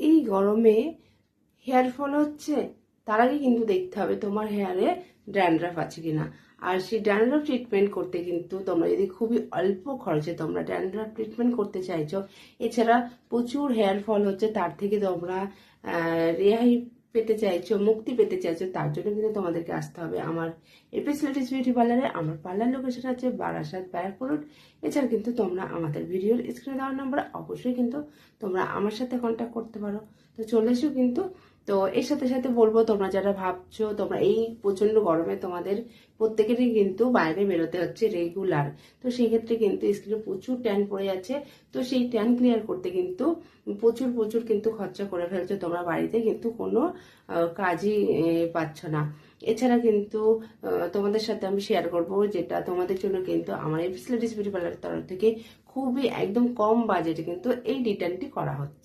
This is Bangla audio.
এই গরমে হেয়ার ফল হচ্ছে, তার আগে কিন্তু দেখতে হবে তোমার হেয়ারে ড্যান্ড্রাফ আছে কিনা। আর সেই ড্যান্ড্রাফ ট্রিটমেন্ট করতে কিন্তু তোমরা যদি খুবই অল্প খরচে তোমরা ড্যান্ড্রাফ ট্রিটমেন্ট করতে চাইছো, এছাড়া প্রচুর হেয়ার ফল হচ্ছে তার থেকে তোমরা রেহাই পেতে চাইছো, মুক্তি পেতে চাইছো, তার জন্য কিন্তু তোমাদেরকে আসতে হবে আমার এপিস লেডিস বিউটি পার্লারে। আমার পার্লার লোকেশন আছে বারাসাত ব্যারাকপুর রোড। এছাড়া কিন্তু তোমরা আমাদের ভিডিওর স্ক্রিনে দেওয়ার নাম্বার অবশ্যই কিন্তু তোমরা আমার সাথে কন্ট্যাক্ট করতে পারো। তো চলে এসো কিন্তু। তো এর সাথে সাথে বলবো, তোমরা যারা ভাবছো তোমরা এই প্রচন্ড গরমে তোমাদের প্রত্যেকেরই কিন্তু বাইরে বেরোতে হচ্ছে রেগুলার, তো সেই ক্ষেত্রে কিন্তু স্কিনে প্রচুর ট্যান পড়ে যাচ্ছে। তো সেই ট্যান ক্লিয়ার করতে কিন্তু প্রচুর প্রচুর কিন্তু খরচা করে ফেলছো তোমরা বাড়িতে, কিন্তু কোনো কাজই পাচ্ছ না। এছাড়া কিন্তু তোমাদের সাথে আমি শেয়ার করব যেটা তোমাদের জন্য কিন্তু আমার এই ফ্যাসিলিটিস বিউটি পার্লারের তরফ থেকে খুবই একদম কম বাজেটে কিন্তু এই ডিটেনটি করা হচ্ছে।